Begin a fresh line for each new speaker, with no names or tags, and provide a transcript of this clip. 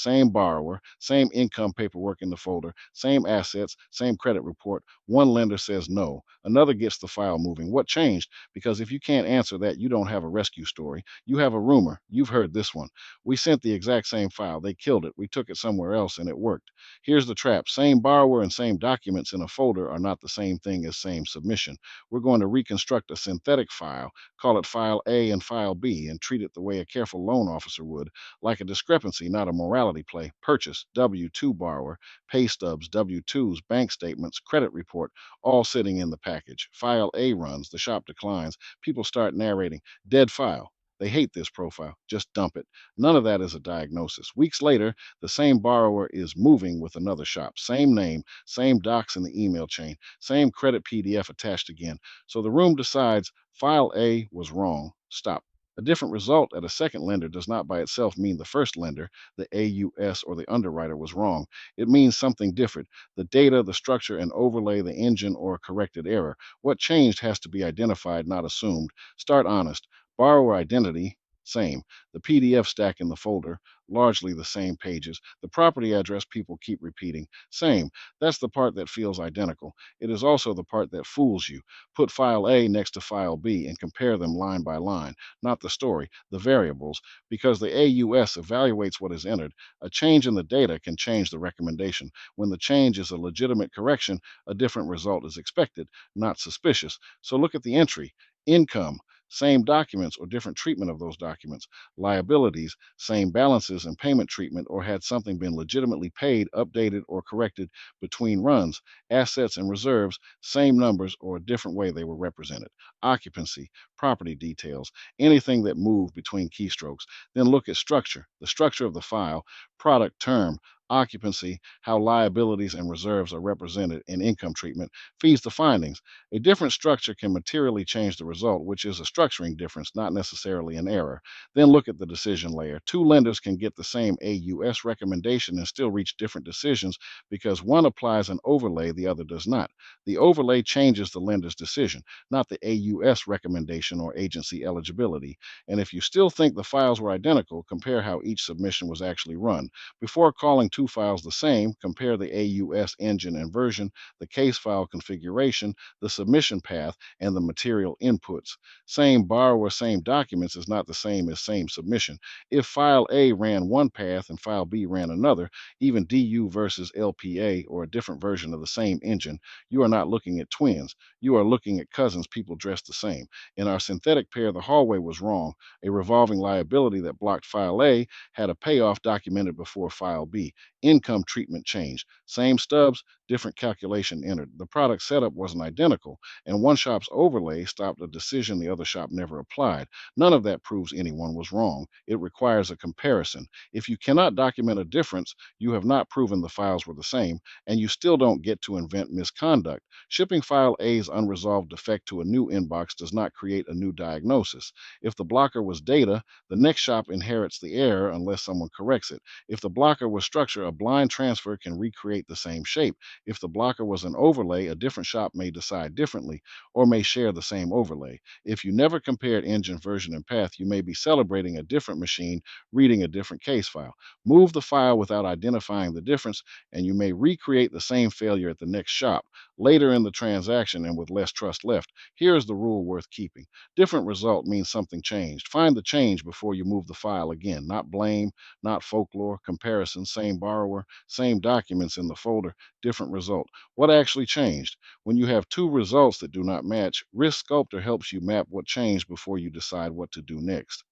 same borrower, same income paperwork in the folder, same assets, same credit report. One lender says no, another gets the file moving. What changed? Because if you can't answer that, you don't have a rescue story. You have a rumor. You've heard this one. We sent the exact same file. They killed it. We took it somewhere else and it worked. Here's the trap: same borrower and same documents in a folder are not the same thing as same submission. We're going to reconstruct a synthetic file, call it file A and file B, and treat it the way a careful loan officer would, like a discrepancy, not a morality play. Purchase, W 2 borrower, pay stubs, W 2s, bank statements, credit report, all sitting in the package. File A runs, the shop declines. People start narrating, dead file. They hate this profile. Just dump it. None of that is a diagnosis. Weeks later, the same borrower is moving with another shop. Same name, same docs in the email chain, same credit PDF attached again. So the room decides file A was wrong. Stop. A different result at a second lender does not by itself mean the first lender, the AUS or the underwriter, was wrong. It means something different: the data, the structure, and overlay, the engine, or a corrected error. What changed has to be identified, not assumed. Start honest. Borrower identity, same. The PDF stack in the folder, largely the same pages. The property address people keep repeating, same. That's the part that feels identical. It is also the part that fools you. Put file A next to file B and compare them line by line, not the story, the variables, because the AUS evaluates what is entered. A change in the data can change the recommendation. When the change is a legitimate correction, a different result is expected, not suspicious. So look at the entry: income, same documents or different treatment of those documents; liabilities, same balances and payment treatment, or had something been legitimately paid, updated, or corrected between runs; assets and reserves, same numbers or a different way they were represented; occupancy, property details, anything that moved between keystrokes. Then look at structure, the structure of the file, product term, occupancy, how liabilities and reserves are represented in income treatment, feeds the findings. A different structure can materially change the result, which is a structuring difference, not necessarily an error. Then look at the decision layer. Two lenders can get the same AUS recommendation and still reach different decisions because one applies an overlay, the other does not. The overlay changes the lender's decision, not the AUS recommendation or agency eligibility. And if you still think the files were identical, compare how each submission was actually run. Before calling two files the same, compare the AUS engine and version, the case file configuration, the submission path, and the material inputs. Same borrower, same documents is not the same as same submission. If file A ran one path and file B ran another, even DU versus LPA or a different version of the same engine, you are not looking at twins. You are looking at cousins, people dressed the same. In our synthetic pair, the hallway was wrong. A revolving liability that blocked file A had a payoff documented before file B. Income treatment changed. Same stubs, different calculation entered. The product setup wasn't identical, and one shop's overlay stopped a decision the other shop never applied. None of that proves anyone was wrong. It requires a comparison. If you cannot document a difference, you have not proven the files were the same, and you still don't get to invent misconduct. Shipping file A's unresolved defect to a new inbox does not create a new diagnosis. If the blocker was data, the next shop inherits the error unless someone corrects it. If the blocker was structure, a blind transfer can recreate the same shape. If the blocker was an overlay, a different shop may decide differently or may share the same overlay. If you never compared engine, version, and path, you may be celebrating a different machine, reading a different case file. Move the file without identifying the difference, and you may recreate the same failure at the next shop, later in the transaction and with less trust left. Here's the rule worth keeping: different result means something changed. Find the change before you move the file again. Not blame, not folklore, comparison, same borrower, same documents in the folder, different result. What actually changed? When you have two results that do not match, Risk Sculptor helps you map what changed before you decide what to do next.